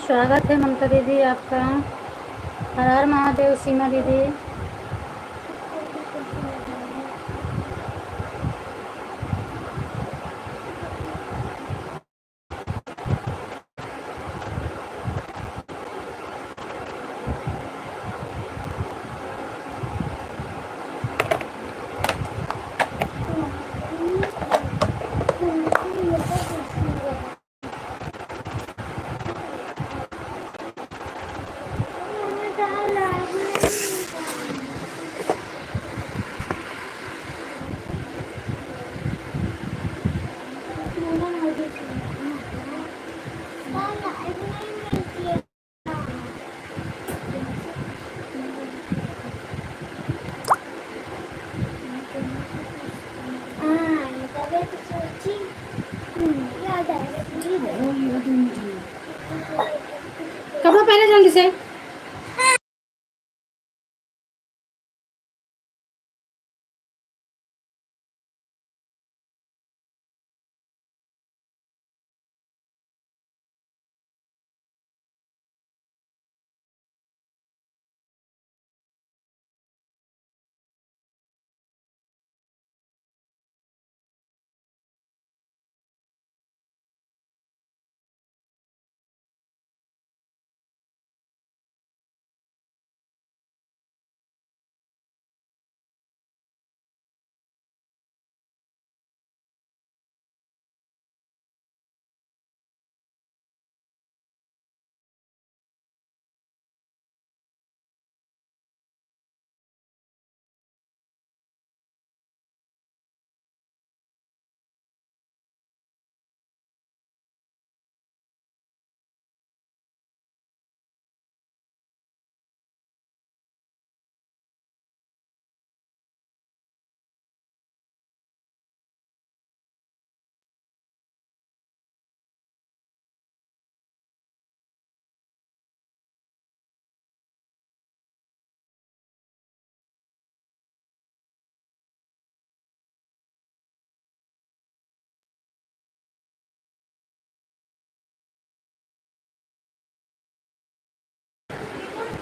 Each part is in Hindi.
स्वागत है ममता दीदी आपका। हर हर महादेव सीमा दीदी। कपड़ा पहने जल्दी से।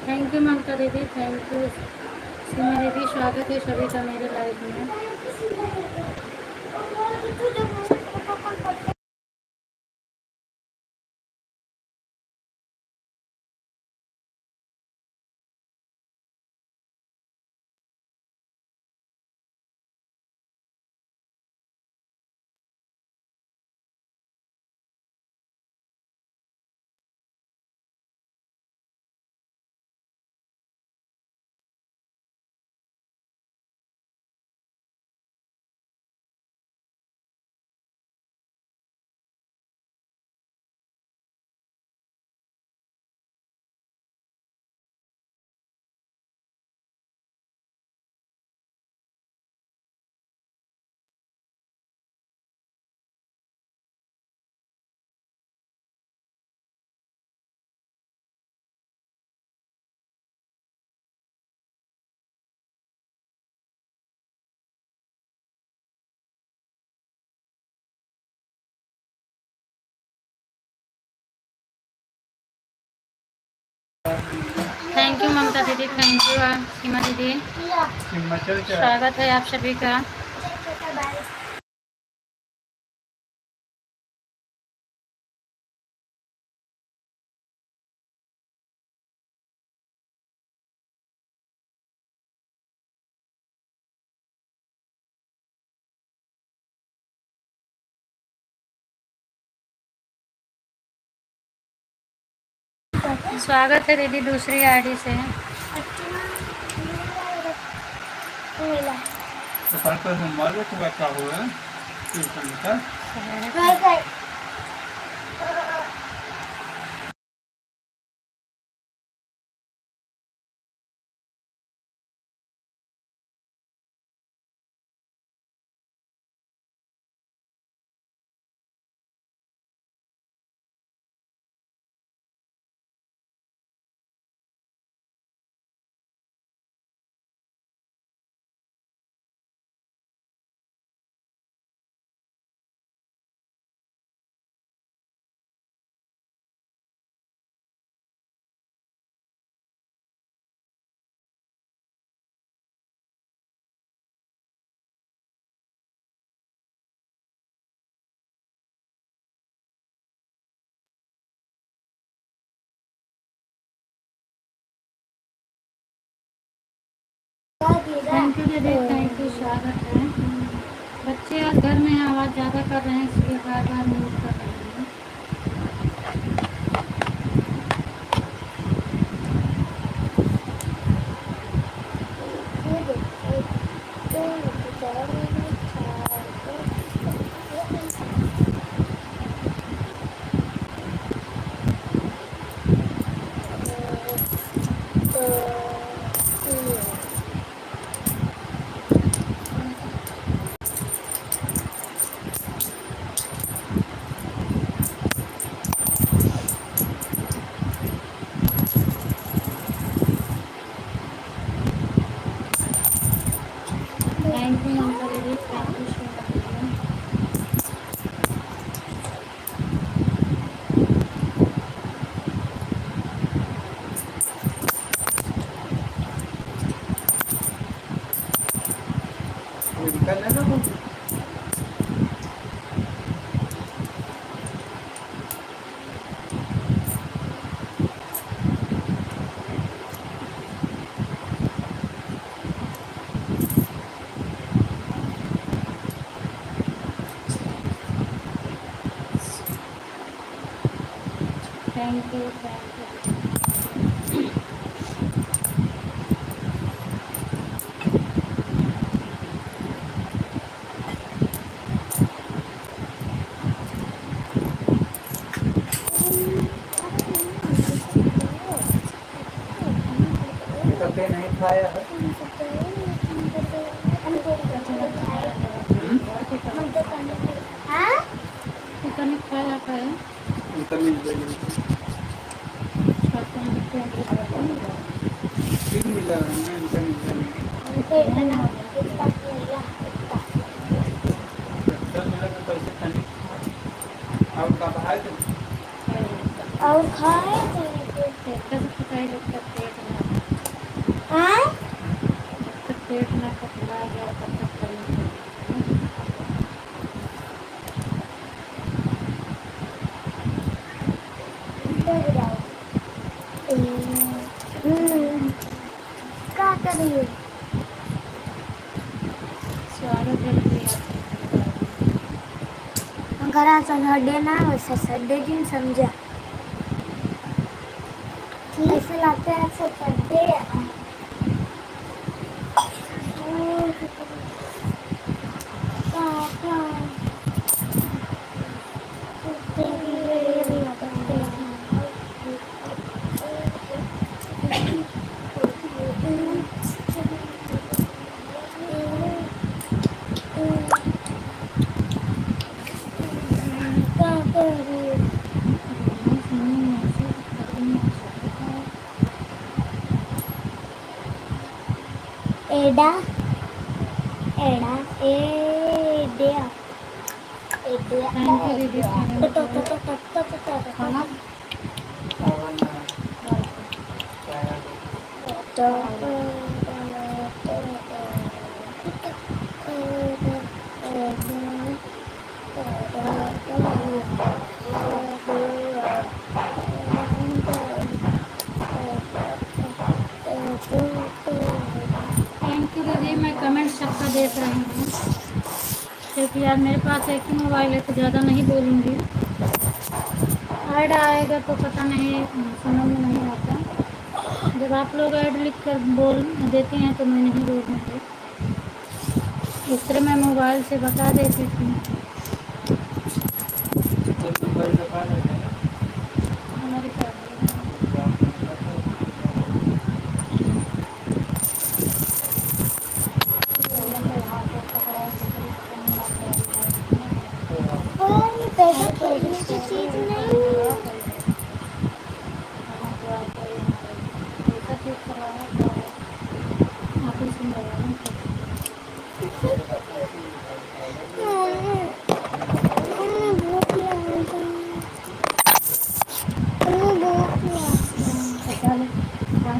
थैंक यू ममता दीदी, थैंक यू सीमा दीदी। स्वागत है सभी का मेरे लाइफ में। थैंक यू ममता दीदी, थैंक यू सीमा दीदी। स्वागत है आप सभी का। स्वागत है दीदी दूसरी आईडी से। थैंक यू दीदी, थैंक यू, स्वागत है। बच्चे आज घर में हैं, आवाज़ ज़्यादा कर रहे हैं, इसलिए बार बार म्यूट कर रहे हैं। थैंक यू ममता दीदी, thank you so much. Thank you, thank you. नहीं खाया है। चिकन खाया है। उनका मिल जाएगी। फिर मिला है, उनका मिल जाएगी। चल मिला तो पैसे खाने और का भाई और खाए पेट ना पतला गया तब तक करेंगे। क्या करिए स्वागत है घराचा हड्डे ना वैसे सड्डे जिन समझा ऐसे लगता है ऐसे सड्डे एडा एडा एडिया थैंक यू दीदी, खाना थैंक यू दीदी। मैं कमेंट सबका देख रही हूँ, क्योंकि यार मेरे पास एक ही मोबाइल है तो ज़्यादा नहीं बोलूँगी। ऐड आएगा तो पता नहीं, समझ में नहीं आता। जब आप लोग ऐड लिख कर बोल देते हैं तो मैं नहीं बोलूँगी। इस तरह मैं मोबाइल से बता देती थी। हमारी पैसा खोलने की चीज नहीं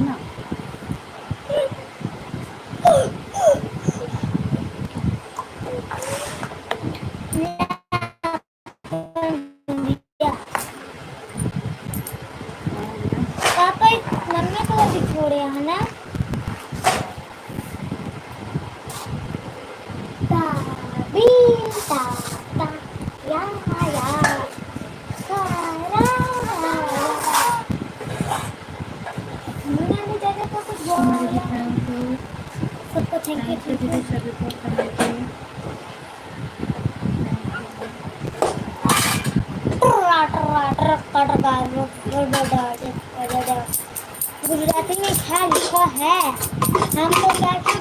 ना गुजराती में क्या लिखा है? हम तो कहते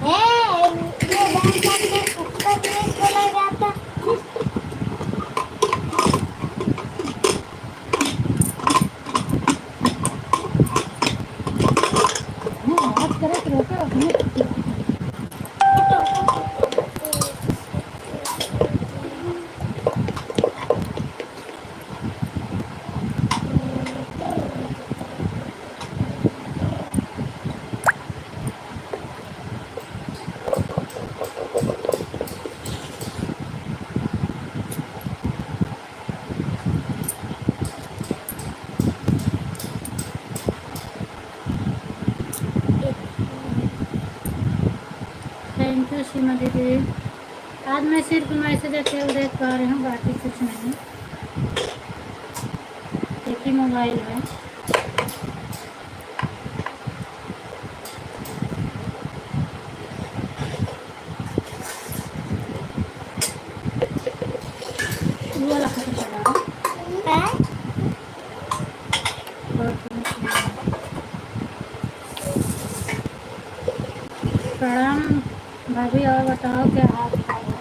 है ये बैंक में कुकर में बोला जाता। आवाज करे तो रोके अपने थैंक यू सीमा दीदी। आज मैं सिर्फ मैसेज अकेले देख पा रही हूँ, बाकी कुछ नहीं। एक ही मोबाइल है। वो वाला खत्म कर रहा हूँ। प्रणाम भाभी, और बताओ क्या हाल चाल है?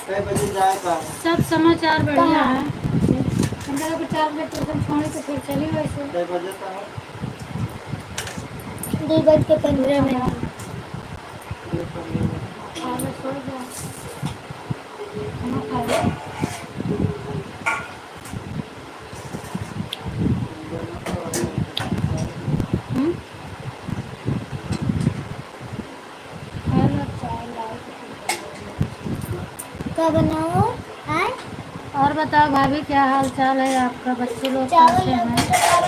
कई बजे जाएगा? सब समाचार बढ़िया है। 15 को 4 बजे ट्यूशन छोड़ी तो फिर चली वैसे। कई बजे तक? 2:15 में। खा लो, सो जाओ। खाना खा लो। हम्म? खा लो, चाय लाओ। क्या बनाओ? और बताओ भाभी, क्या हाल चाल है आपका? बच्चे लोग चावल कैसे हैं?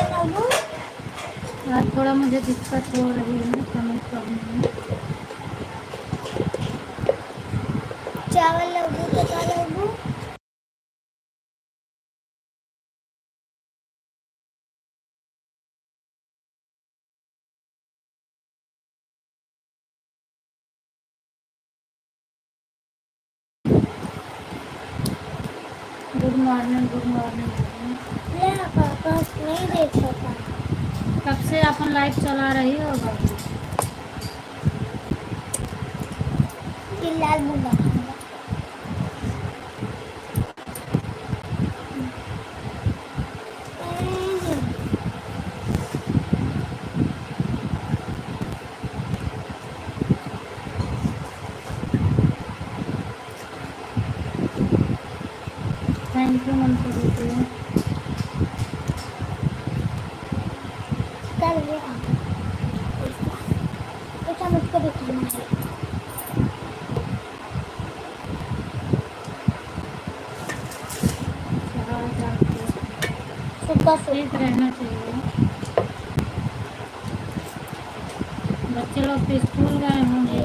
बनाओ। आज थोड़ा मुझे दिक्कत हो रही है, समझ प्रॉब्लम में। चावल लड्डू तो का लड्डू। Good morning, good morning. पापा नहीं देख सकता। कब से अपन लाइव चला रही हो भाभी? लाल मुंगा खाऊंगा। थैंक यू ममता दीदी। कल ये बेटा मुझको भी खाना है। सुबह ठीक रहना चाहिए। बच्चे लोग तो स्कूल गए होंगे।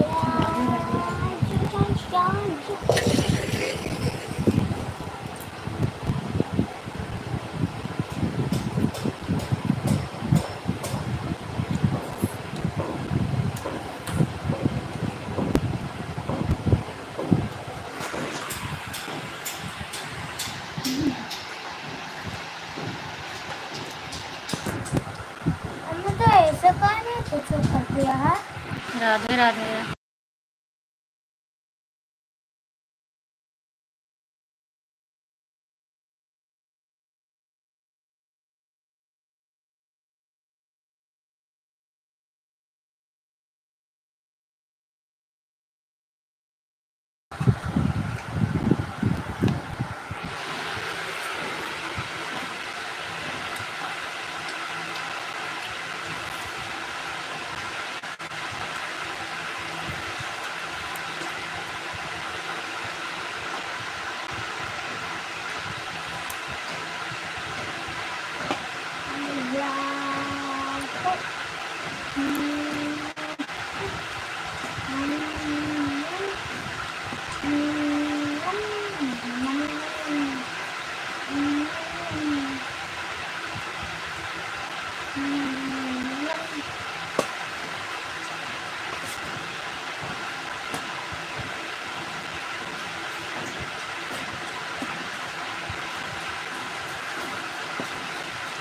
तो ऐसा कौन है कुछ कर दिया है? राधे राधे।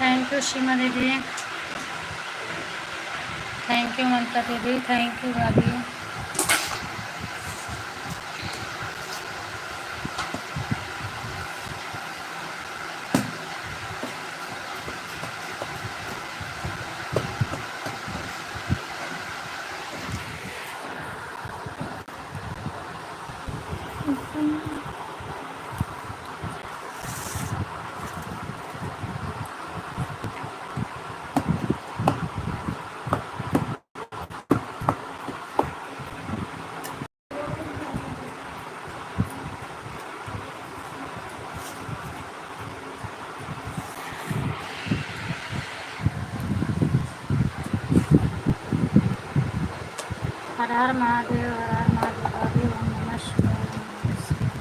थैंक यू सीमा दीदी, थैंक यू ममता दीदी, थैंक यू भाभी। हर हर महादेव, हर हर महादेव भाभी, ओम नमः शिवाय, ओम नमः शिवाय।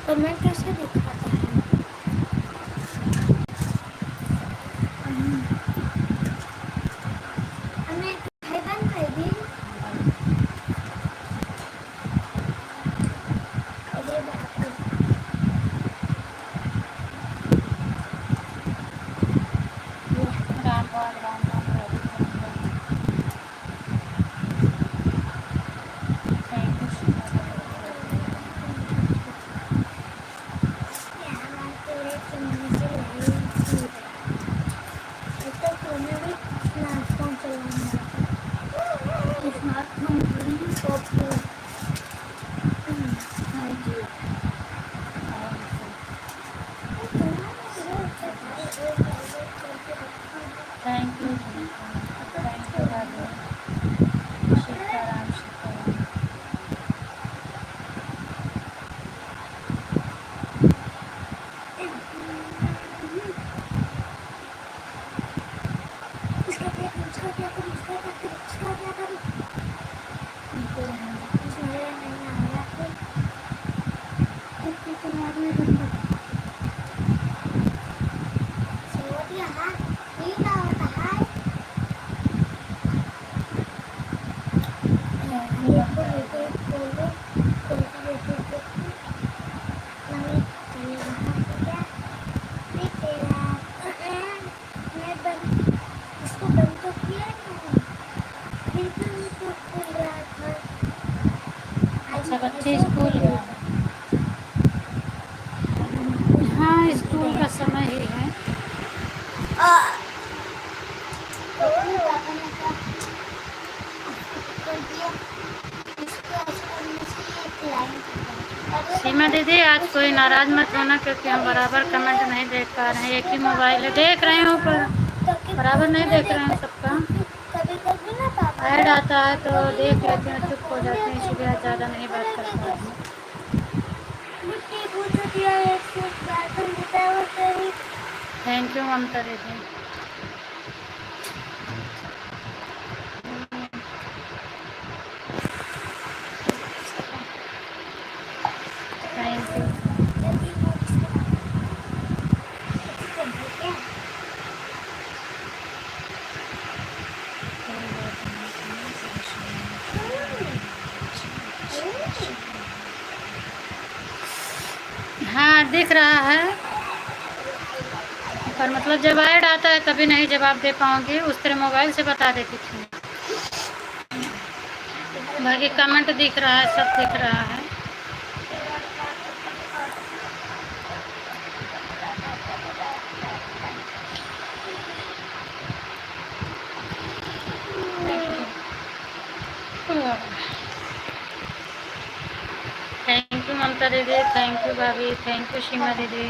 कमेंट कैसे दिखाता है? हमें भाई बन गई अरे बाप रे। राम राम राम राम राधे राधे। थैंक यू सीमा दीदी। यार तेरे चुनने से लगी तो तूने भी स्मार्टफोन चलाना स्मार्टफोन ओप्पो। हाँ जी। थैंक यू जी, थैंक यू भाभी। सीताराम सीताराम। इसका क्या करूं, इसका क्या करूं, इसका क्या करूं, इसका क्या करूं? इसमें नहीं आ रहा तो तुम्हारी बंदा सोच यहाँ ये क्या होता है? ये तो बोलो मम्मी ये वहाँ पे क्या नहीं तेरा मैं बंद इसको बंद तो किया नहीं बिल्कुल तो खुल रहा था। अच्छा बच्चे स्कूल गए? हाँ स्कूल का समय ही है। अपने पापा ने क्या कर दिया इसको ऐसा करने से एक लाइन सीमा दीदी आज कोई नाराज मत होना क्योंकि हम बराबर कमेंट नहीं देख पा रहे हैं, एक ही मोबाइल है, देख रहे हो पर बराबर नहीं देख रहे हैं सबका। कभी कभी ना पापा ऐड आता है तो देख लेते हैं, चुप हो जाते हैं, इसलिए आज ज़्यादा नहीं बात कर पा रहे हैं। मुझे पूछ दिया है सिर्फ बात होता है वो तेरी थैंक यू ममता दीदी। Thank you. हाँ दिख रहा है पर मतलब जब ऐड आता है तभी नहीं जवाब दे पाऊंगी, उस तरह मोबाइल से बता देती थी। बाकी कमेंट दिख रहा है, सब दिख रहा है। थैंक यू ममता दीदी, थैंक यू भाभी, थैंक यू सीमा दीदी।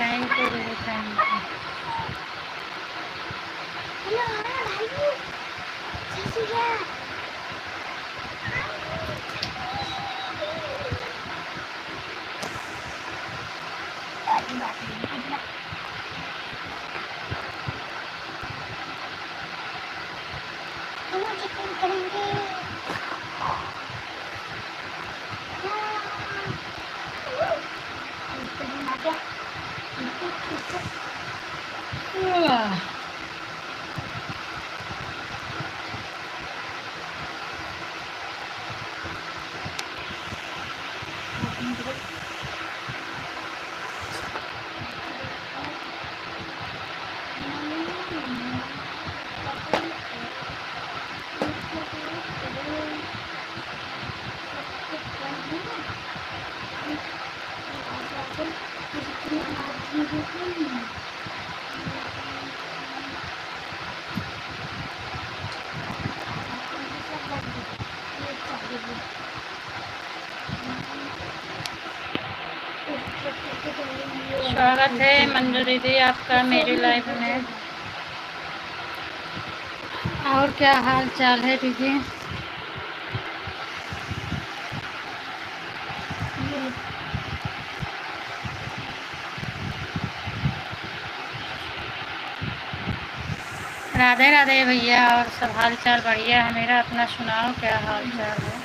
थैंक यू दीदी, थैंक यू। हेलो भाई कैसे है हम चिकन करेंगे। वाह। स्वागत है मंजू दीदी आपका मेरी लाइफ में। और क्या हाल चाल है दीदी? राधे राधे भैया। और सब हाल चाल बढ़िया है मेरा, अपना सुनाओ क्या हाल चाल है?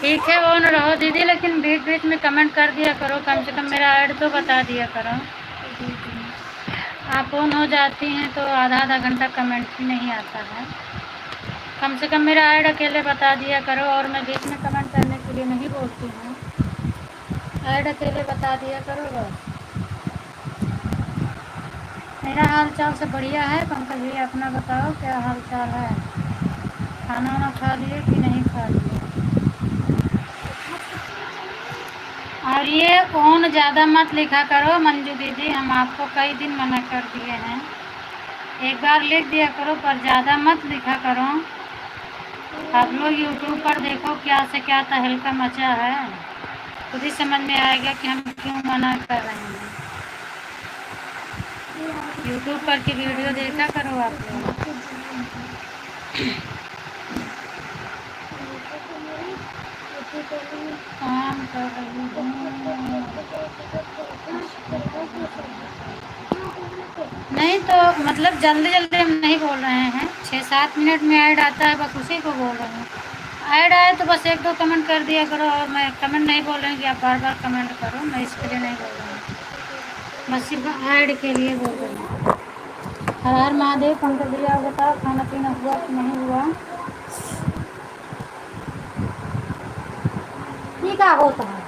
ठीक है वो न रहो दीदी, लेकिन बीच बीच में कमेंट कर दिया करो, कम से कम मेरा ऐड तो बता दिया करो। आप ऑन हो जाती हैं तो आधा आधा घंटा कमेंट ही नहीं आता है। कम से कम मेरा ऐड अकेले बता दिया करो, और मैं बीच में कमेंट करने के लिए नहीं बोलती हूँ। ऐड अकेले बता दिया करो बस। मेरा हाल चाल सब बढ़िया है। पंकज जी अपना बताओ क्या हाल चाल है? खाना वाना खा लिए कि नहीं खा लिए? और ये कौन ज़्यादा मत लिखा करो मंजू दीदी, हम आपको कई दिन मना कर दिए हैं। एक बार लिख दिया करो पर ज़्यादा मत लिखा करो। आप लोग यूट्यूब पर देखो क्या से क्या तहलका मचा है, खुद ही समझ में आएगा कि हम क्यों मना कर रहे हैं। यूट्यूब पर की वीडियो देखा करो आप लोग। काम कर रही हूँ। नहीं तो मतलब जल्दी जल्दी हम नहीं बोल रहे हैं, 6-7 मिनट में ऐड आता है, बस उसी को बोल रहे हैं। ऐड आए तो बस 1-2 कमेंट कर दिया करो। और मैं कमेंट नहीं बोल रही हूँ कि आप बार बार कमेंट करो, मैं इसके लिए नहीं बोल रही हूँ, बस सिर्फ ऐड के लिए बोल रही हूँ। हर हर महादेव। पंकज भैया बताओ खाना पीना हुआ कि नहीं हुआ? ठीक है होता है।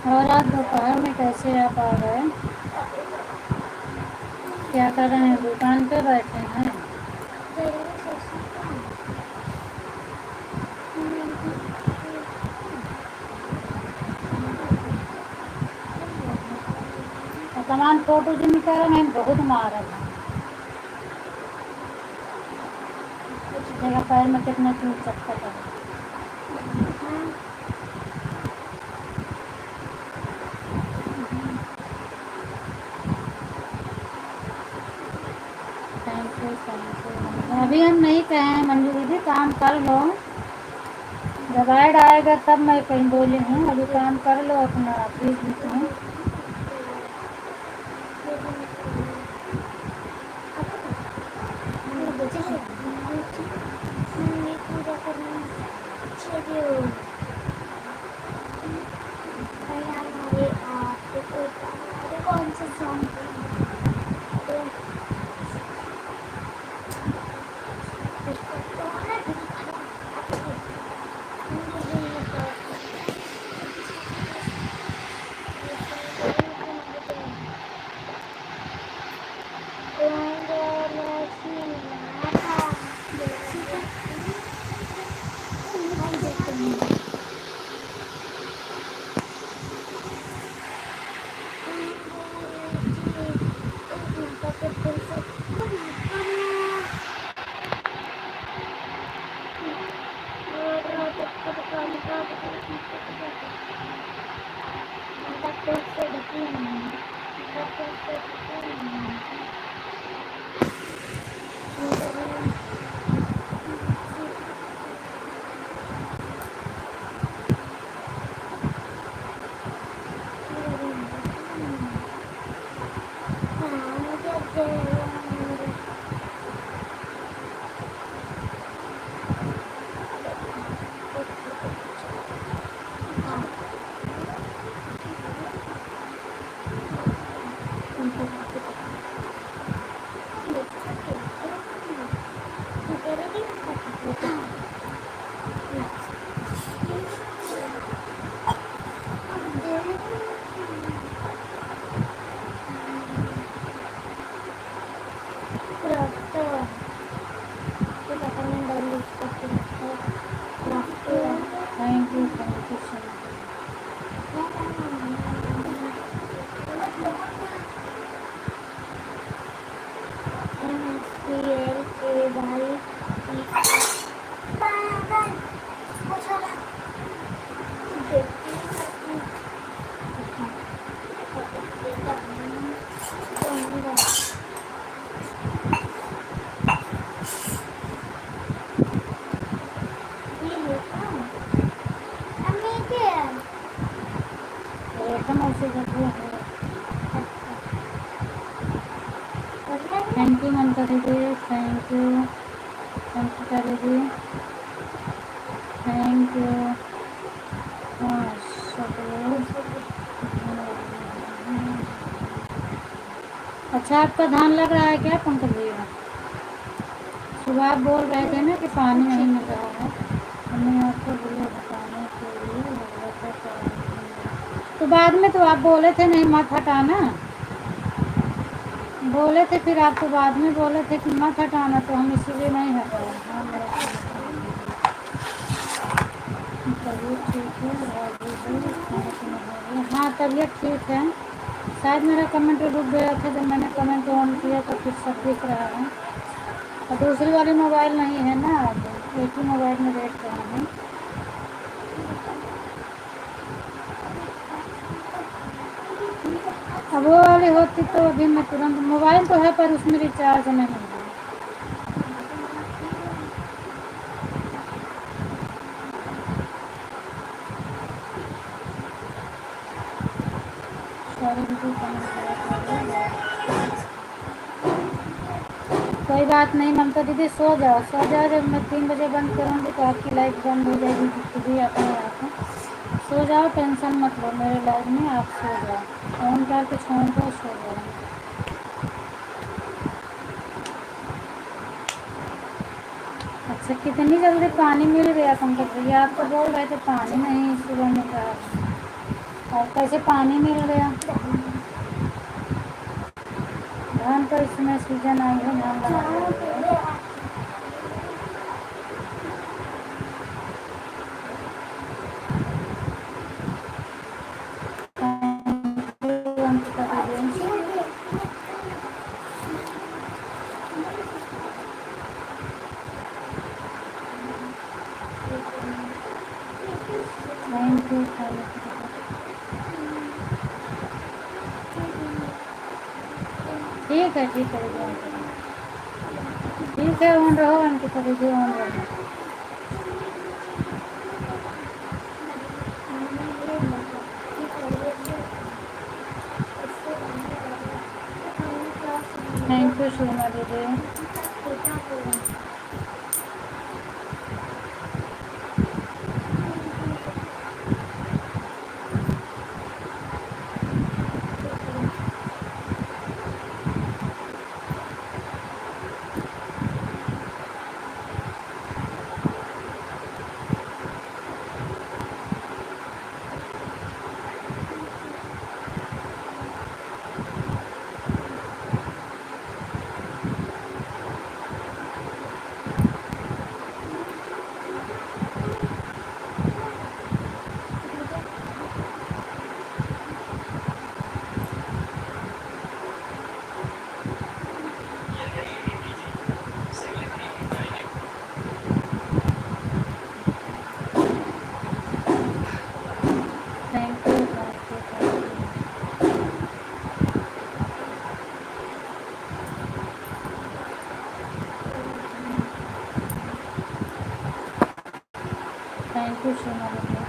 और आज दोपहर में कैसे आप आ गए? क्या कर रहे हैं? दुकान पे बैठे हैं? तमाम फोटो जो निकाल रहे हैं बहुत मार है। कुछ जगह पैर में कितना क्यों चक्कर है। Thank you. अभी हम नहीं कहे हैं मंजू दीदी, काम कर लो, जब ऐड आएगा तब मैं कहीं बोली हूँ। अभी काम कर लो अपना, प्लीज हूँ। कौन सा सॉन्ग? थैंक यू ममता दीदी, थैंक यू अंकिता दीदी, थैंक यू। हाँ सब लोग। अच्छा आपका धान लग रहा है क्या पंकज भैया? सुबह आप बोल रहे थे ना कि पानी नहीं मिल रहा है, हमें आपको बोले बताने के लिए बोला था तो बाद में तो आप बोले थे नहीं मत हटाना, बोले थे फिर आप तो बाद में बोले थे कि मत हटाना, तो हम इसीलिए नहीं हटाए। हाँ मेरा तबीयत ठीक है और भी खाना पीना हो गया। हाँ तबीयत ठीक है, शायद मेरा कमेंट रुक गया था, जब मैंने कमेंट ऑन किया तो फिर सब दिख रहा है। और दूसरी वाली मोबाइल नहीं है ना, अब एक ही मोबाइल में देख रहा हूँ। अब वो वाली होती तो अभी मैं तुरंत, मोबाइल तो है पर उसमें रिचार्ज नहीं है। कोई बात नहीं ममता दीदी, सो जाओ सो जाओ, जब मैं 3 बजे बंद करूँगी तो आपकी लाइफ बंद हो जाएगी खुद ही अपने आप। सो जाओ, टेंशन मत लो मेरे लाइफ में, आप सो जाओ, फोन करके छोड़ दो, सो जाओ। अच्छा कितनी जल्दी पानी मिल गया पंकज भैया? आप तो बोल रहे थे पानी नहीं सुबह मिल रहा है, और कैसे पानी मिल गया? धान तो इसमें सीजन आई है, धान लगा। Thank you. ठीक है ठीक है ठीक है, ऑन रहो अंकिता दीदी, ऑन रहो। थैंक यू शर्मा दीदी। Thank you thank you Sharma दीदी।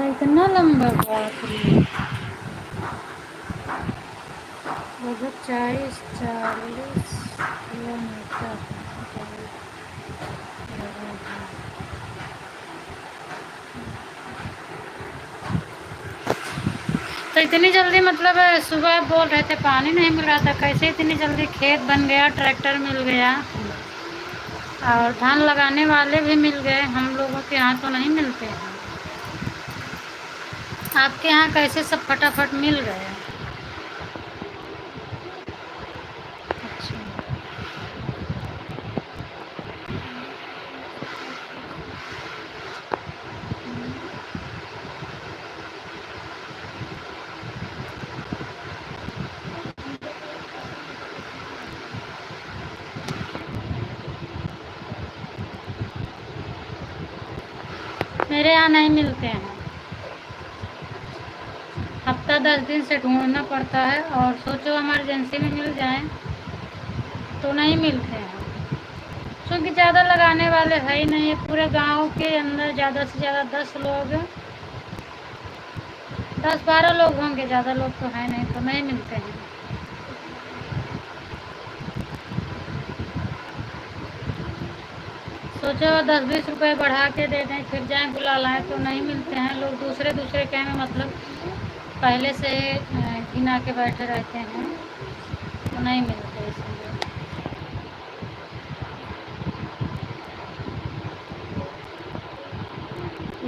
इतना लंबा बाप रे। लगभग 40 किलोमीटर। तो इतनी जल्दी मतलब सुबह बोल रहे थे पानी नहीं मिल रहा था, कैसे इतनी जल्दी खेत बन गया, ट्रैक्टर मिल गया और धान लगाने वाले भी मिल गए। हम लोगों के यहाँ तो नहीं मिलते हैं। आपके यहाँ कैसे सब फटाफट मिल गए? अच्छा। मेरे यहाँ नहीं मिलते हैं। हफ्ता 10 दिन से ढूंढना पड़ता है, और सोचो इमरजेंसी में मिल जाए तो नहीं मिलते हैं, क्योंकि ज़्यादा लगाने वाले है ही नहीं है। पूरे गांव के अंदर ज़्यादा से ज़्यादा 10 लोग, 10-12 लोग होंगे, ज़्यादा लोग तो है नहीं, तो नहीं मिलते हैं। सोचो 10-20 रुपए बढ़ा के दे दें, फिर जाए बुला लाएँ तो नहीं मिलते हैं। लोग दूसरे दूसरे के में मतलब पहले से गिना के बैठे रहते हैं, तो नहीं मिलते इसलिए।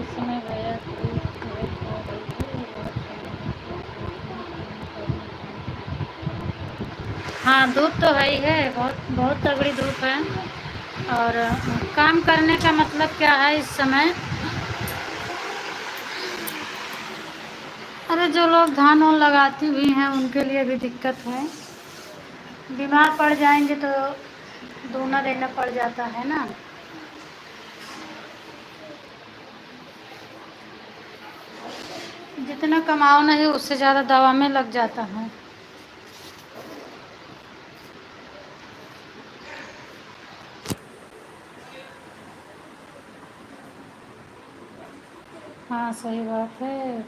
इसमें गया हाँ, धूप तो है ही है, बहुत बहुत तगड़ी धूप है। और काम करने का मतलब क्या है इस समय? अरे जो लोग धान वान लगाती हुई हैं उनके लिए भी दिक्कत है। बीमार पड़ जाएंगे तो दूना देना पड़ जाता है ना। जितना कमाओ नहीं उससे ज़्यादा दवा में लग जाता है। हाँ सही बात है।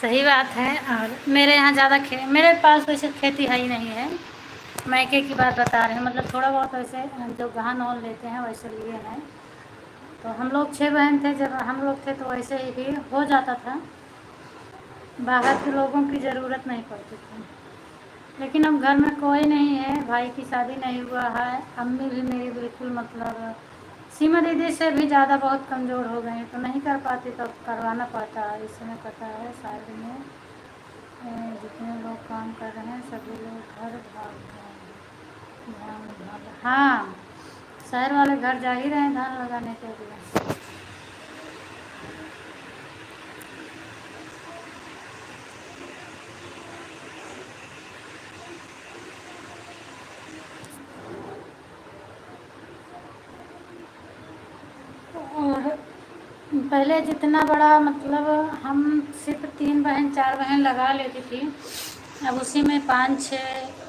सही बात है। और मेरे यहाँ ज़्यादा मेरे पास वैसे खेती है ही नहीं है। मैके की बात बता रहे हैं, मतलब थोड़ा बहुत वैसे जो धान वान लेते हैं वैसे लिए हैं। तो हम लोग 6 बहन थे, जब हम लोग थे तो वैसे ही भी हो जाता था, बाहर के लोगों की ज़रूरत नहीं पड़ती थी। लेकिन अब घर में कोई नहीं है, भाई की शादी नहीं हुआ है, अम्मी भी मेरी बिल्कुल मतलब सीमा दीदी से भी ज़्यादा बहुत कमज़ोर हो गए, तो नहीं कर पाती, तो करवाना पड़ता है। इस समय पता है शादी में जितने लोग काम कर रहे हैं सभी लोग घर भाग गए हैं। हाँ, शहर वाले घर जा ही रहे हैं धान लगाने के लिए। और पहले जितना बड़ा मतलब हम सिर्फ 3 बहन 4 बहन लगा लेती थी, अब उसी में 5-6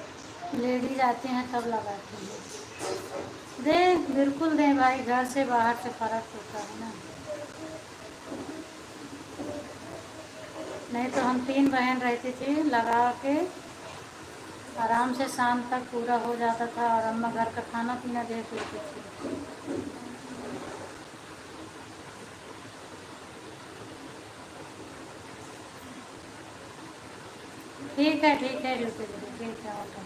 लेडीज आती हैं तब लगाती हैं। दे बिल्कुल दें भाई, घर से बाहर से फ़र्क होता है ना। नहीं तो हम 3 बहन रहती थी, लगा के आराम से शाम तक पूरा हो जाता था, और अम्मा घर का खाना पीना देख लेती थी। ठीक है ड्यूटी दीदी, ठीक है ओके।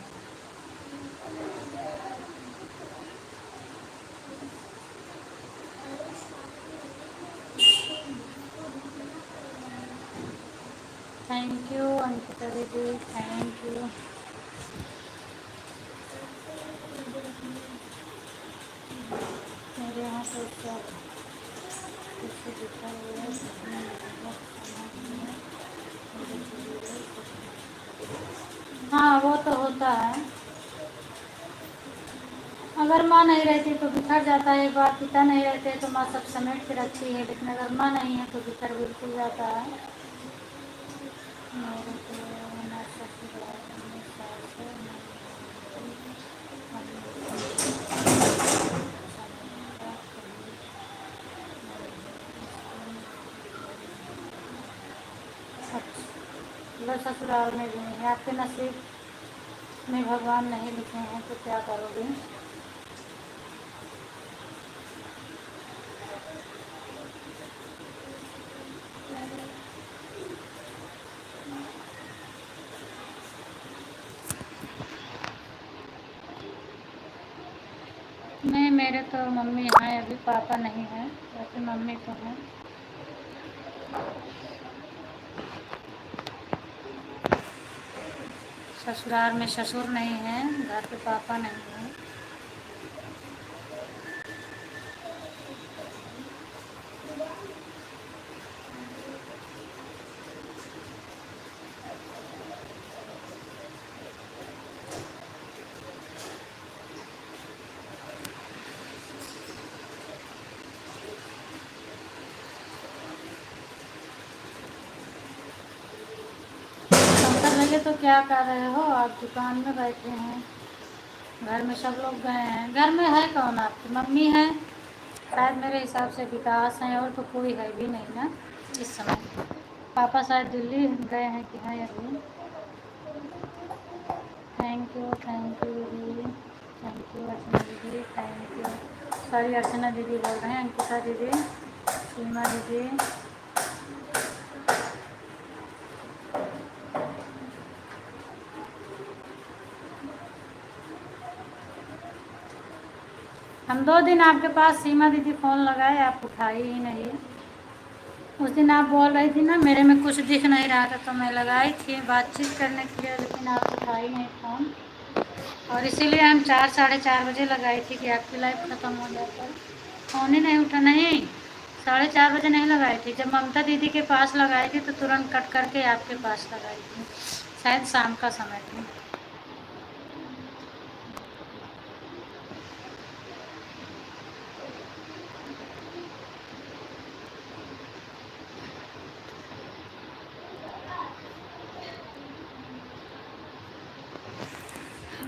थैंक यू अंकिता दीदी, थैंक यू। मेरे यहाँ तो क्या कुछ लिखा हुआ है, हाँ वो तो होता है। अब अगर माँ नहीं रहती तो बिखर जाता है, एक बार पिता नहीं रहते तो माँ सब समेट के रखती है, लेकिन अगर माँ नहीं है तो बिखर बिल्कुल जाता है। मेरे को ना ससुराल में सास है, ना मतलब ससुराल में भी नहीं है। आपके नसीब में भगवान नहीं लिखे हैं तो क्या करोगे। नहीं, मेरे तो मम्मी हैं अभी, पापा नहीं हैं, वैसे मम्मी तो हैं। ससुराल में ससुर नहीं है, घर पे पापा नहीं है। पंकज भैया तो क्या कर रहे हो आप? दुकान में बैठे हैं, घर में सब लोग गए हैं। घर में है कौन? आपकी मम्मी है शायद, मेरे हिसाब से विकास है, और तो कोई है भी नहीं ना इस समय। पापा शायद दिल्ली गए हैं कि हैं अभी। थैंक यू दीदी, थैंक यू अर्चना दीदी, थैंक यू। सॉरी अर्चना दीदी बोल रहे हैं, अंकिता दीदी, सीमा दीदी। हम 2 दिन आपके पास सीमा दीदी फ़ोन लगाए, आप उठाई ही नहीं। उस दिन आप बोल रही थी ना मेरे में कुछ दिख नहीं रहा था, तो मैं लगाई थी बातचीत करने के लिए, लेकिन आप उठाई नहीं फ़ोन। और इसीलिए हम 4 साढ़े 4 बजे लगाई थी कि आपकी लाइफ ख़त्म हो जाता है। फ़ोन ही नहीं उठा। नहीं, 4:30 बजे नहीं लगाई थी। जब ममता दीदी के पास लगाई थी तो तुरंत कट करके आपके पास लगाई थी, शायद शाम का समय था।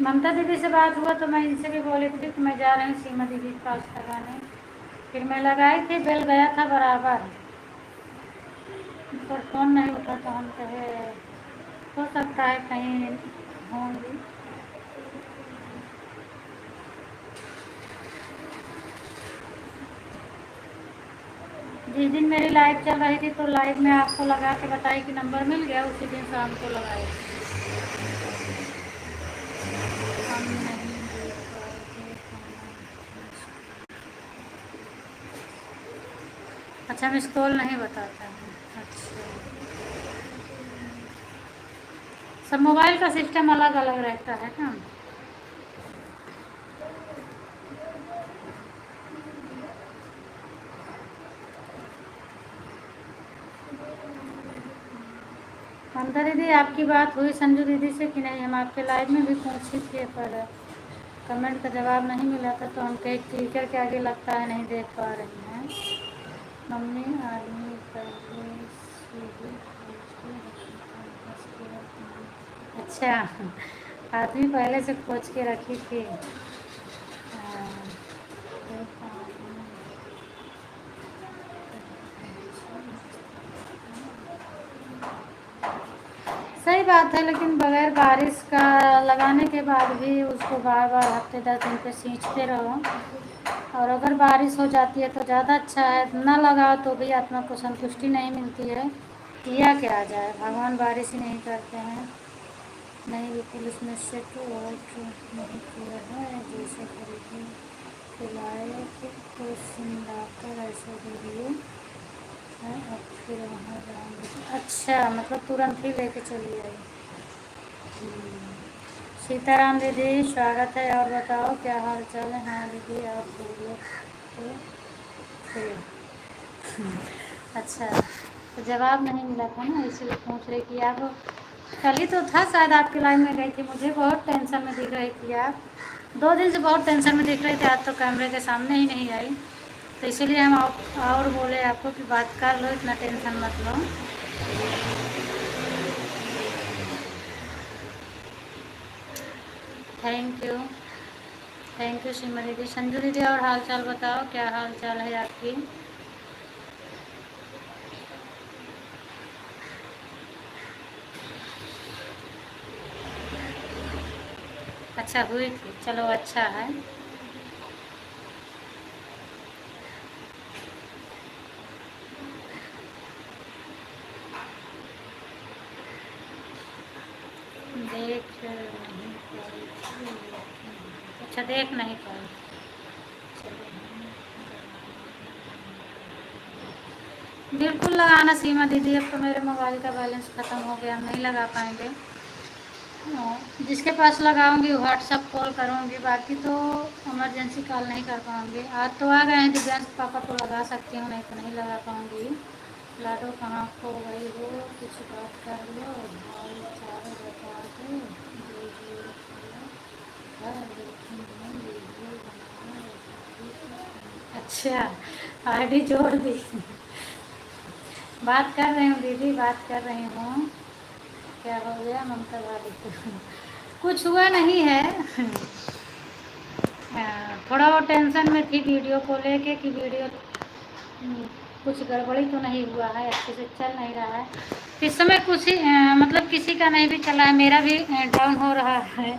ममता दीदी से बात हुआ तो मैं इनसे भी बोली थी कि मैं जा रही हूँ सीमा दीदी के पास लगाने। फिर मैं लगाई थी, बेल गया था बराबर, पर फ़ोन नहीं उठा, तो हम कहे हो सकता है कहीं होंगी। जिस दिन मेरी लाइव चल रही थी तो लाइव में आपको लगा के बताई कि नंबर मिल गया, उसी दिन शाम को लगाई थी। हम नहीं देख पाए थे। अच्छा, मिस कॉल नहीं बताता है। अच्छा, सब मोबाइल का सिस्टम अलग अलग रहता है ना। ममता दीदी, आपकी बात हुई संजू दीदी से कि नहीं? हम आपके लाइव में भी पूछी थी, पर कमेंट का जवाब नहीं मिला था, तो हम कहीं टीचर के आगे लगता है नहीं देख पा रही हैं। मम्मी आदमी पहले से ही अच्छा, आदमी पहले से खोज के रखी थी। हाँ, सही बात है, लेकिन बगैर बारिश का लगाने के बाद भी उसको बार बार हफ्ते 10 दिन पे सींचते रहो। और अगर बारिश हो जाती है तो ज़्यादा अच्छा है, ना लगाओ तो भी आत्मा को संतुष्टि नहीं मिलती है। किया क्या जाए, भगवान बारिश ही नहीं करते हैं। नहीं, वो पुलिस ने सेट आउट नहीं किया है, जैसे खरीदे खिलाए तो सिंगाकर ऐसे दे दिए हैं, अब फिर वहाँ जाएंगे। अच्छा, मतलब तुरंत ही लेके चली आई। सीताराम दीदी स्वागत है, और बताओ क्या हाल चाल है? हाँ दीदी, आप बोलो तो फिर अच्छा, तो जवाब नहीं मिला था ना, इसलिए पूछ रही कि आप। कल ही तो था शायद आपके लाइन में गई थी, मुझे बहुत टेंशन में दिख रही थी आप। 2 दिन से बहुत टेंशन में दिख रही थी, आज तो कैमरे के सामने ही नहीं आई, तो इसीलिए हम और बोले आपको कि बात कर लो, इतना टेंशन मत लो। Thank you, thank you Seema दीदी। संजू दीदी और हाल चाल बताओ, क्या हाल चाल है आपकी? अच्छा हुई थी, चलो अच्छा है। देख नहीं पाई थी। अच्छा देख नहीं पाई। बिल्कुल लगाना सीमा दीदी, अब तो मेरे मोबाइल का बैलेंस ख़त्म हो गया, हम नहीं लगा पाएंगे। जिसके पास लगाऊंगी व्हाट्सअप कॉल करूंगी, बाकी तो इमरजेंसी कॉल नहीं कर पाऊंगी। आज तो आ गए हैं दिव्यांश पापा को लगा सकती हूँ, नहीं तो नहीं लगा पाऊंगी। लाडो कहाँ खो गई हो, कुछ बात कर लो, हाल चाल बता दो, वीडियो घर देखेंगे, वीडियो बनाओ। अच्छा आईडी जोड़ दी। बात कर रही हूँ दीदी, बात कर रही हूँ। क्या हो गया ममता भाभी को? कुछ हुआ नहीं है। थोड़ा वो टेंशन में थी वीडियो को लेके कि वीडियो कुछ गड़बड़ी तो नहीं हुआ है, अच्छे से चल नहीं रहा है इस समय। कुछ ही मतलब किसी का नहीं भी चला है, मेरा भी डाउन हो रहा है।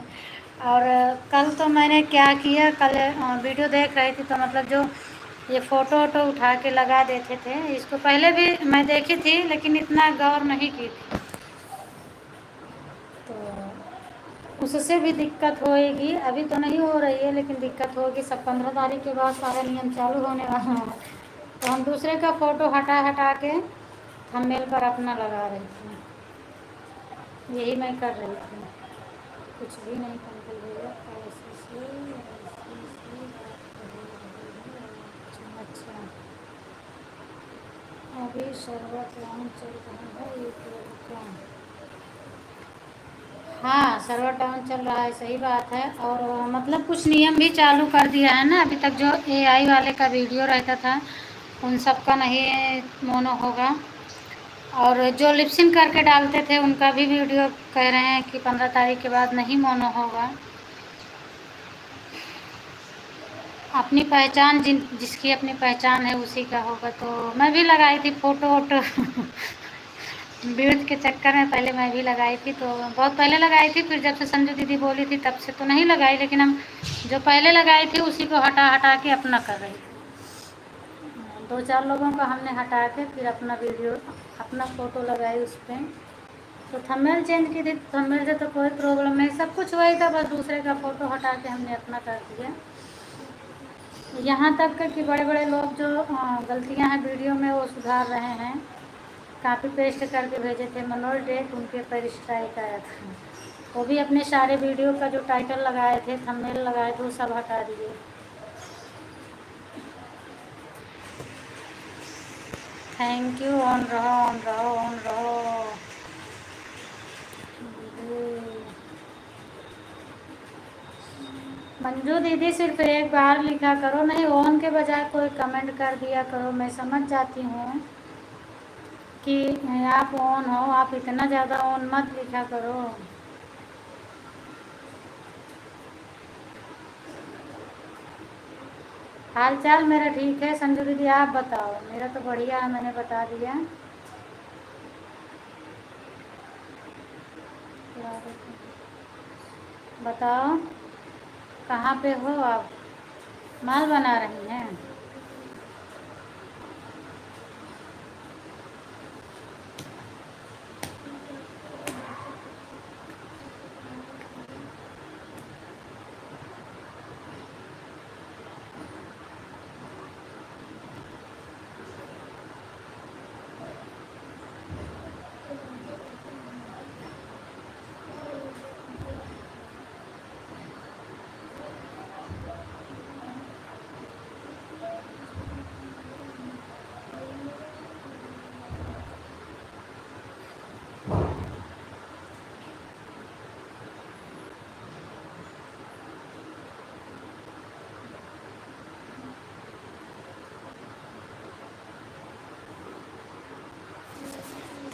और कल तो मैंने क्या किया, कल वीडियो देख रही थी तो मतलब जो ये फ़ोटो वोटो उठा के लगा देते थे, इसको पहले भी मैं देखी थी लेकिन इतना गौर नहीं की थी। तो उससे भी दिक्कत होएगी, अभी तो नहीं हो रही है लेकिन दिक्कत होगी। सब 15 तारीख के बाद सारा नियम चालू होने वाला है, तो हम दूसरे का फ़ोटो हटा हटा के थंबनेल पर अपना लगा रही थी। यही मैं कर रही थी, कुछ भी नहीं कंट्रोल हुआ। ऐसे से बात कर रही है। अच्छा अभी सर्वर डाउन चल रहा है यूट्यूब का। हाँ सर्वर डाउन चल रहा है, सही बात है। और मतलब कुछ नियम भी चालू कर दिया है ना, अभी तक जो एआई वाले का वीडियो रहता था उन सब का नहीं मोनो होगा, और जो लिपसिंग करके डालते थे उनका भी वीडियो कह रहे हैं कि 15 तारीख के बाद नहीं मोनो होगा। अपनी पहचान जिसकी अपनी पहचान है उसी का होगा। तो मैं भी लगाई थी फ़ोटो वोटो व्यूज के चक्कर में पहले मैं भी लगाई थी, तो बहुत पहले लगाई थी, फिर जब से संजू दीदी बोली थी तब से तो नहीं लगाई, लेकिन हम जो पहले लगाई थी उसी को हटा हटा के अपना कर रही थी। 2-4 लोगों का हमने हटा के फिर अपना वीडियो अपना फ़ोटो लगाई उस पर। तो थंबनेल चेंज की थी, थंबनेल से तो कोई प्रॉब्लम नहीं, सब कुछ वही था, बस दूसरे का फ़ोटो हटा के हमने अपना कर दिया। यहाँ तक कि बड़े बड़े लोग जो गलतियाँ हैं वीडियो में वो सुधार रहे हैं, कॉपी पेस्ट करके भेजे थे। मनोज डेट उनके पर स्ट्राइक आया था, वो भी अपने सारे वीडियो का जो टाइटल लगाए थे थंबनेल लगाए थे वो सब हटा दिए। थैंक यू, ऑन रहो ऑन रहो ऑन रहो। मंजू दीदी सिर्फ एक बार लिखा करो, नहीं ऑन के बजाय कोई कमेंट कर दिया करो। मैं समझ जाती हूँ कि आप ऑन हो, आप इतना ज़्यादा ऑन मत लिखा करो। हाल चाल मेरा ठीक है संजू दीदी, आप बताओ। मेरा तो बढ़िया है, मैंने बता दिया। बताओ कहाँ पे हो आप? माल बना रही हैं?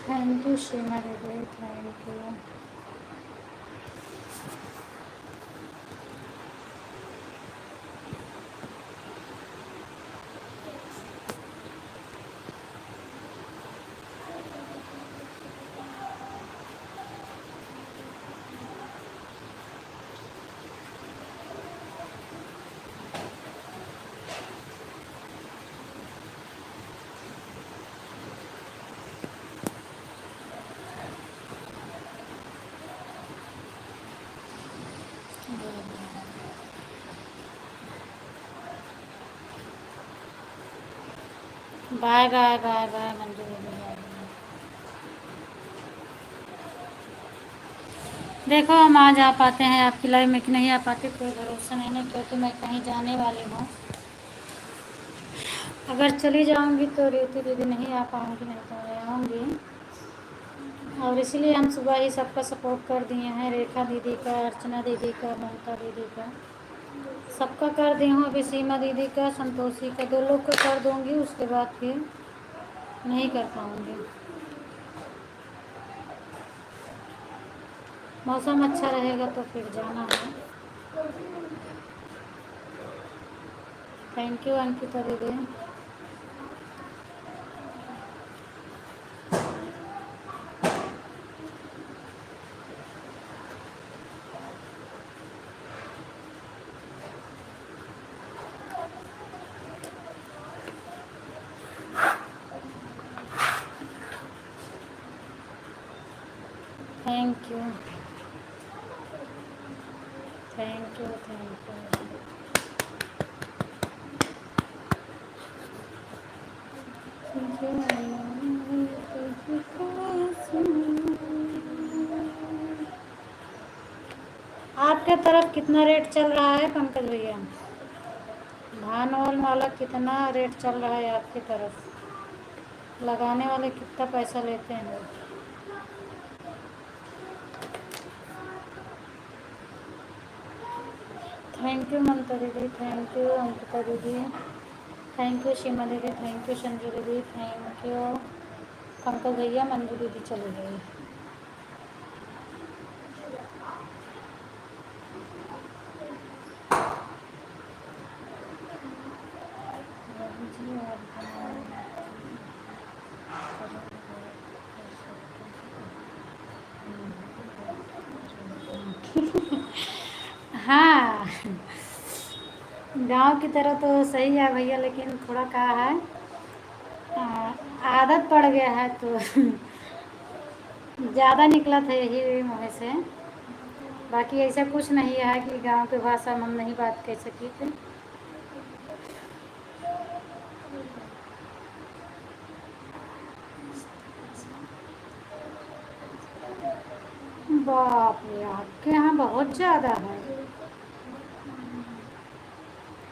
थैंक यू सीमा दीदी, thank you. Bye bye bye bye Manju दीदी, बाय बाय। देखो हम आज आ पाते हैं आपकी लाइफ में कि नहीं आ पाते, कोई भरोसा नहीं है, क्योंकि मैं कहीं जाने वाली हूँ। अगर चली जाऊंगी तो रेवती दीदी नहीं आ पाऊंगी, नहीं तो मैं आऊँगी। और इसीलिए हम सुबह ही सबका सपोर्ट कर दिए हैं, रेखा दीदी का, अर्चना दीदी का, ममता दीदी का, सबका कर दी हूँ। अभी सीमा दीदी का, संतोषी का, 2 लोग का कर दूँगी, उसके बाद फिर नहीं कर पाऊँगी। मौसम अच्छा रहेगा तो फिर जाना है। थैंक यू अंकिता दीदी। Thank you thank you thank you. आपके तरफ कितना रेट चल रहा है पंकज भैया? धान वाला कितना रेट चल रहा है आपकी तरफ? लगाने वाले कितना पैसा लेते हैं? थैंक यू ममता दीदी, थैंक यू अंकिता दीदी, थैंक यू सीमा दीदी, थैंक यू संजू दीदी, थैंक यू पंकज भैया। मंजू दीदी चली गई। हाँ, गांव की तरह तो सही है भैया, लेकिन थोड़ा क्या है, आदत पड़ गया है तो ज़्यादा निकला था यही मुँह से। बाकी ऐसा कुछ नहीं है कि गांव की भाषा में हम नहीं बात कर सकी थे। बाप रे, आपके यहाँ बहुत ज़्यादा है,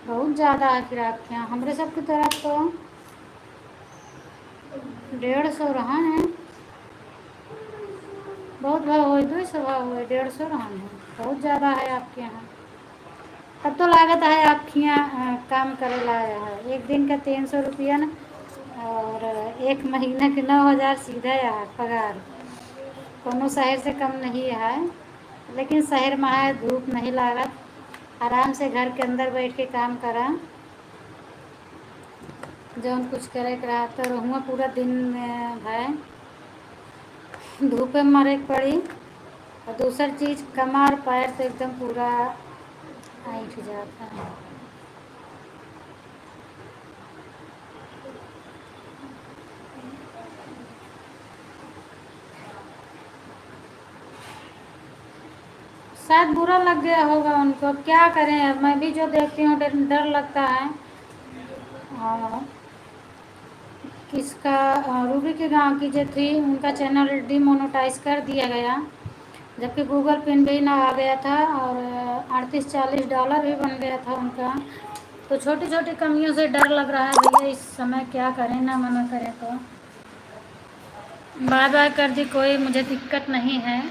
बहुत ज़्यादा है फिर आपके यहाँ। हमारे सबकी तरफ तो 150 रहा है। बहुत भाव हुए, 200 भाव हुए, 150 रहा है, बहुत ज़्यादा है आपके यहाँ। तब तो लागत है आपके यहाँ काम करे लाया है। एक दिन का 300 रुपया न, और एक महीने के 9,000 सीधा है पगार। कोनो शहर से कम नहीं है, लेकिन शहर में है धूप नहीं लागत, आराम से घर के अंदर बैठ के काम करा, जौन कुछ करे रहा तो रहूँगा पूरा दिन में है धूप में मरे पड़ी। और दूसरी चीज़ कमर पैर तो एकदम पूरा ऐंठ जाता है। शायद बुरा लग गया होगा उनको, अब क्या करें। अब मैं भी जो देखती हूँ डर लगता है। किसका, रूबी के गांव की जो थी, उनका चैनल डिमोनेटाइज कर दिया गया, जबकि गूगल पिन भी ना आ गया था, और $38-40 भी बन गया था उनका। तो छोटी छोटी कमियों से डर लग रहा है भैया इस समय, क्या करें, ना मना करें तो। बाय बाय कर दी, कोई मुझे दिक्कत नहीं है।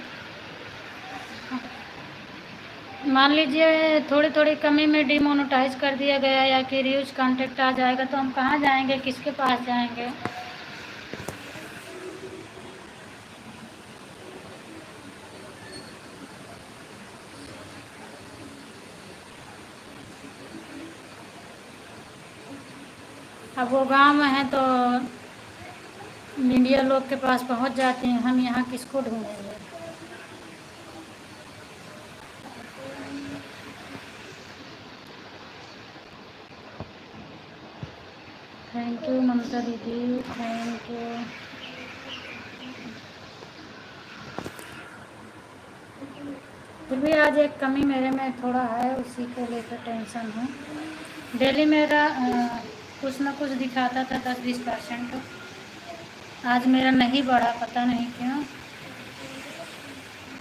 मान लीजिए थोड़ी थोड़ी कमी में डिमोनेटाइज कर दिया गया या कि रीयूज कॉन्टेक्ट आ जाएगा, तो हम कहाँ जाएंगे, किसके पास जाएंगे? अब वो गांव में है तो मीडिया लोग के पास पहुंच जाते हैं, हम यहाँ किसको ढूंढेंगे। थैंक यू ममता दीदी, थैंक यू। फिर भी आज एक कमी मेरे में थोड़ा है, उसी को लेकर टेंशन है। डेली मेरा कुछ ना कुछ दिखाता था 10-20%, आज मेरा नहीं बढ़ा, पता नहीं क्यों।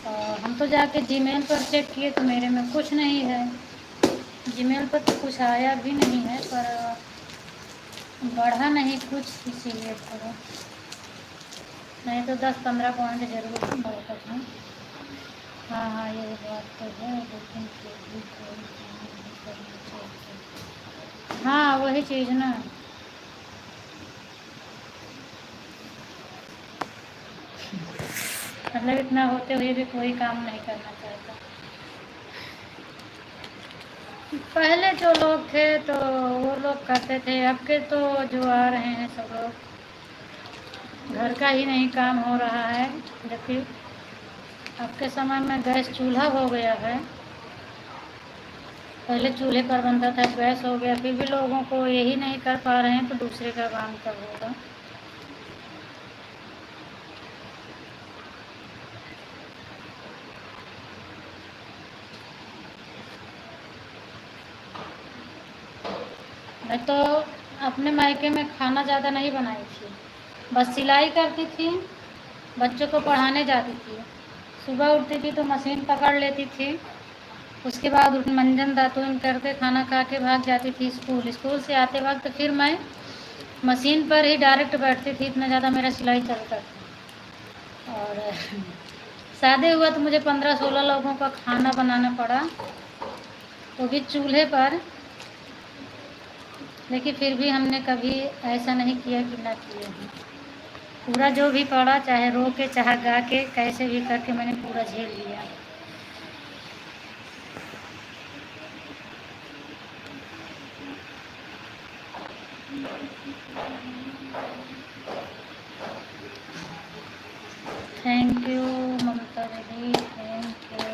और हम तो जाके जीमेल पर चेक किए तो मेरे में कुछ नहीं है, जीमेल पर तो कुछ आया भी नहीं है, पर बढ़ा नहीं कुछ, इसीलिए थोड़ा, नहीं तो 10-15 पॉइंट जरूर बढ़ता था। हाँ हाँ, ये बात तो है, लेकिन फिर भी कोई काम नहीं करना चाहिए। हाँ वही चीज़ ना, मतलब इतना होते हुए भी कोई काम नहीं करना चाहता। पहले जो लोग थे तो वो लोग करते थे, अब के तो जो आ रहे हैं सब लोग घर का ही नहीं काम हो रहा है। जबकि अब के समय में गैस चूल्हा हो गया है, पहले चूल्हे पर बनता था, गैस हो गया, फिर भी लोगों को यही नहीं कर पा रहे हैं तो दूसरे का काम कब होगा। मैं तो अपने मायके में खाना ज़्यादा नहीं बनाई थी, बस सिलाई करती थी, बच्चों को पढ़ाने जाती थी, सुबह उठती थी तो मशीन पकड़ लेती थी, उसके बाद मंजन दातुन करके खाना खा के भाग जाती थी स्कूल। स्कूल से आते वक्त फिर मैं मशीन पर ही डायरेक्ट बैठती थी, इतना ज़्यादा मेरा सिलाई चलता था। और शादी हुआ तो मुझे 15-16 लोगों का खाना बनाना पड़ा, तो भी चूल्हे पर। लेकिन फिर भी हमने कभी ऐसा नहीं किया कि ना किए हैं, पूरा जो भी पड़ा, चाहे रो के चाहे गा के, कैसे भी करके मैंने पूरा झेल लिया। थैंक यू ममता दीदी, थैंक यू।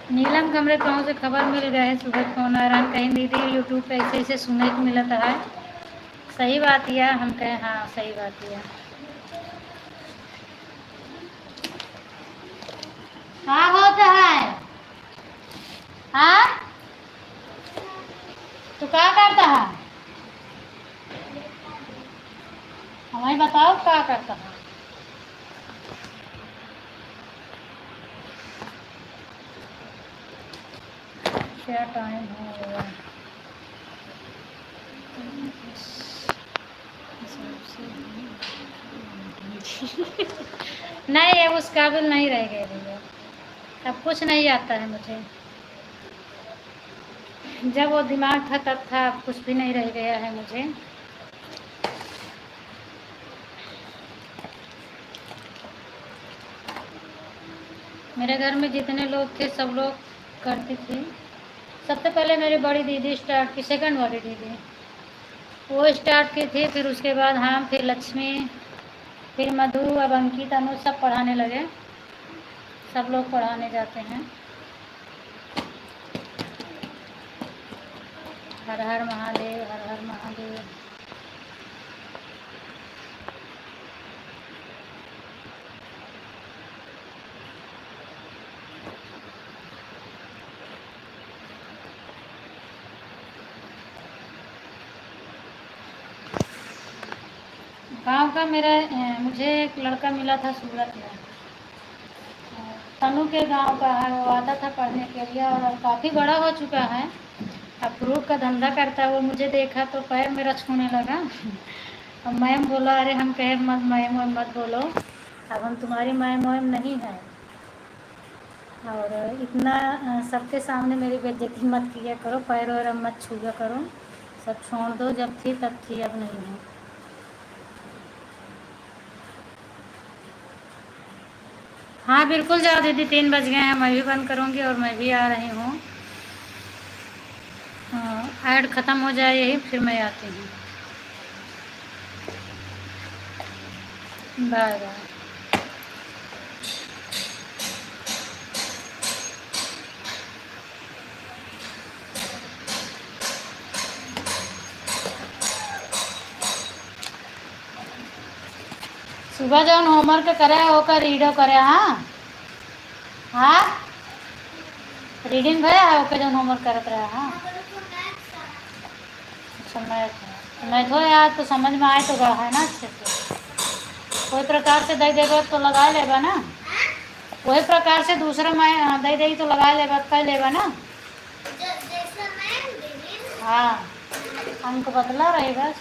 नीलम कमरे गाँव से खबर मिल गए, सुबह फोन आ रहा, कहीं दीदी यूट्यूब पे ऐसे ऐसे सुनने को मिलता है। सही बात यह, हम कहें हाँ सही बात यह। हाँ होता है, हाँ तो क्या करता है, हमें बताओ क्या करता है। क्या टाइम हो गया, नहीं अब उस काबिल नहीं रह गए भैया, अब कुछ नहीं आता है मुझे, जब वो दिमाग था तब था, अब कुछ भी नहीं रह गया है मुझे। मेरे घर में जितने लोग थे सब लोग करती थी। सबसे पहले मेरी बड़ी दीदी स्टार्ट की, सेकंड वाली दीदी वो स्टार्ट की थी, फिर उसके बाद हम, फिर लक्ष्मी, फिर मधु, अब अंकित, अनुज सब पढ़ाने लगे, सब लोग पढ़ाने जाते हैं। हर हर महादेव, हर हर महादेव। गांव का मेरा मुझे एक लड़का मिला था सूरत में, तनु के गांव का है, वो आता था पढ़ने के लिए और काफ़ी बड़ा हो चुका है, अब फ्रूट का धंधा करता है। वो मुझे देखा तो पैर मेरा छूने लगा। अब मैम बोला, अरे हम कहे मत मैम वैम मत बोलो, अब हम तुम्हारी मैम वैम नहीं है, और इतना सबके सामने मेरी बेइज्जती मत किया करो, पैर वैर मत छुआ करो, सब छोड़ दो, जब थी तब थी, अब नहीं है। हाँ बिल्कुल जाओ दीदी, 3 बज गए हैं, मैं भी बंद करूँगी और मैं भी आ रही हूँ। ऐड ख़त्म हो जाए यही, फिर मैं आती हूँ। Bye bye. सुबह जौन होमवर्क करे ओकर रीडो करे। हाँ हाँ, रीडिंग भया है ओके जौन होमवर्क करत रहे। हाँ अच्छा, मैथ हो यार तो समझ में आए तो गा है ना अच्छे से। कोई प्रकार से दे देगा तो लगा लेगा ना, वही प्रकार से दूसरा मैं दे देगी तो लगा लेगा, कर लेगा ना। हाँ, अंक बदला रहेगा।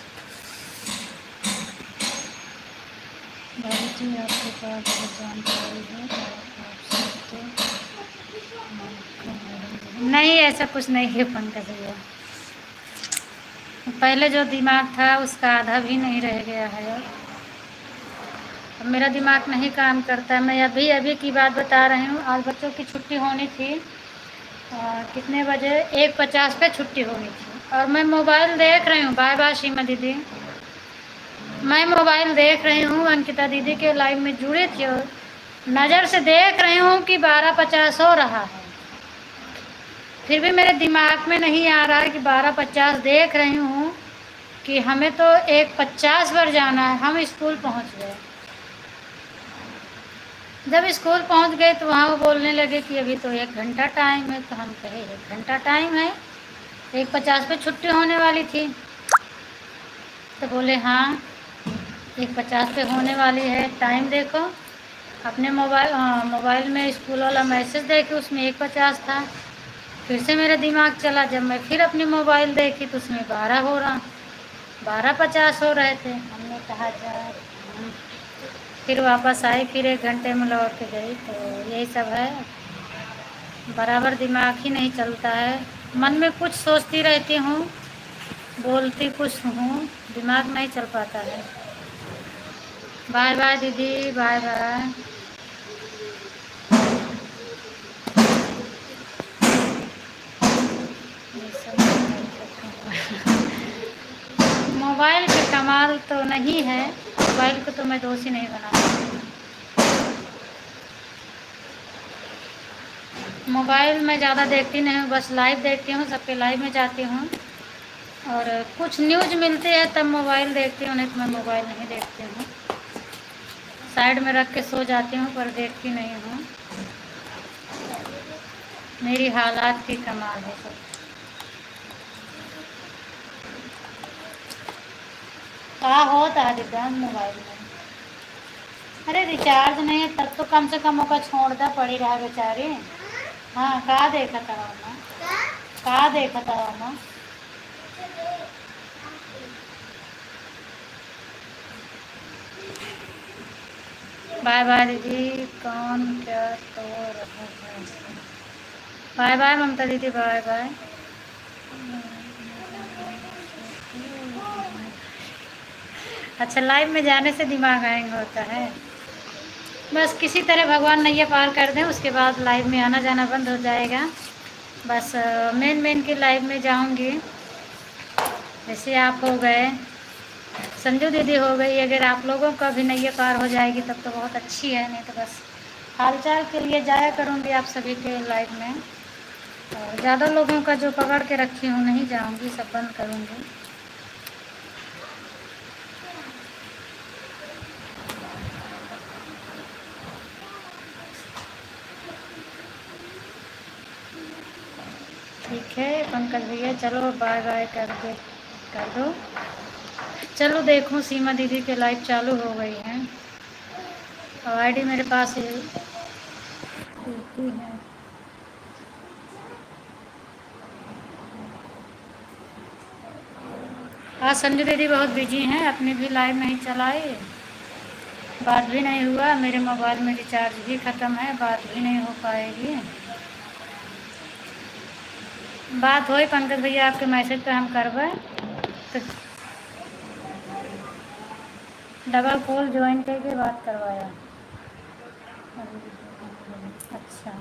भाभी जी आपके पास बहुत जानकारी है तो आप सबको नहीं, ऐसा कुछ नहीं है पंकज भैया। पहले जो दिमाग था उसका आधा भी नहीं रह गया है अब मेरा दिमाग नहीं काम करता। मैं अभी अभी की बात बता रही हूँ, आज बच्चों की छुट्टी होनी थी। कितने बजे? 1:50 पे छुट्टी होनी थी और मैं मोबाइल देख रही हूँ। बाय बाय सीमा दीदी। मैं मोबाइल देख रही हूँ, अंकिता दीदी के लाइव में जुड़ी थी और नज़र से देख रही हूँ कि 12:50 हो रहा है। फिर भी मेरे दिमाग में नहीं आ रहा है कि 12:50 देख रही हूँ कि हमें तो 1:50 पर जाना है। हम स्कूल पहुँच गए। जब स्कूल पहुँच गए तो वहाँ वो बोलने लगे कि अभी तो 1 घंटा टाइम है। तो हम कहे 1 घंटा टाइम है, 1:50 पे छुट्टी होने वाली थी। तो बोले हाँ 1:50 पे होने वाली है, टाइम देखो। अपने मोबाइल में स्कूल वाला मैसेज देखे, उसमें 1:50 था। फिर से मेरा दिमाग चला, जब मैं फिर अपनी मोबाइल देखी तो उसमें 12 हो रहा, 12:50 हो रहे थे। हमने कहा जा, फिर वापस आई, फिर 1 घंटे में लौट के गई। तो यही सब है, बराबर दिमाग ही नहीं चलता है। मन में कुछ सोचती रहती हूँ, बोलती कुछ हूँ, दिमाग नहीं चल पाता है। बाय बाय दीदी, बाय बाय। मोबाइल के कमाल तो नहीं है, मोबाइल को तो मैं दोषी नहीं बनाती। मोबाइल में ज़्यादा देखती नहीं हूँ, बस लाइव देखती हूँ, सबके लाइव में जाती हूँ और कुछ न्यूज़ मिलती है तब मोबाइल देखती हूँ, नहीं तो मैं मोबाइल नहीं देखती हूँ। साइड में रख के सो जाती हूँ पर देखती नहीं हूँ। मेरी हालात की कमाल है सब। क्या होता है दिव्यांग मोबाइल में? अरे रिचार्ज नहीं है तब तो कम से कम ओका छोड़ता पड़ी रहा बेचारी। हाँ, का देखा था मामा, का देखा था मामा। बाय बाय दीदी, कौन क्या तो रहा है। बाय बाय ममता दीदी, बाय बाय। अच्छा, लाइव में जाने से दिमाग हैंग होता है। बस किसी तरह भगवान नैया पार कर दें, उसके बाद लाइव में आना जाना बंद हो जाएगा। बस मेन की लाइव में जाऊंगी। जैसे आप हो गए, संजू दीदी हो गई, अगर आप लोगों का भी नैया पार हो जाएगी तब तो बहुत अच्छी है। नहीं तो बस हालचाल के लिए जाया करूंगी आप सभी के लाइव में। और ज़्यादा लोगों का जो पकड़ के रखी हूँ नहीं जाऊंगी, सब बंद करूंगी। ठीक है पंकज भैया, चलो बाय बाय कर दो। चलो देखूं, सीमा दीदी के लाइव चालू हो गई है और आईडी मेरे पास है। आज संजू दीदी बहुत बिजी हैं, अपनी भी लाइव नहीं चलाई, बात भी नहीं हुआ। मेरे मोबाइल में रिचार्ज भी ख़त्म है, बात भी नहीं हो पाएगी। बात होई पंकज भैया, आपके मैसेज पे हम करबे तो डबल कॉल ज्वाइन करके बात करवाया। अच्छा।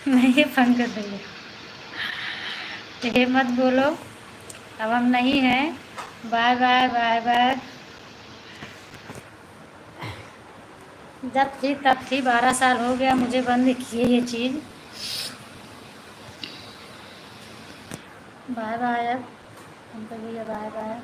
नहीं पंकज भैया, ये मत बोलो, अब हम नहीं हैं। Bye bye bye bye. जब थी तब थी, 12 साल हो गया मुझे बंद किए ये चीज़। बाय बाय अब पंकज भैया, बाय बाय।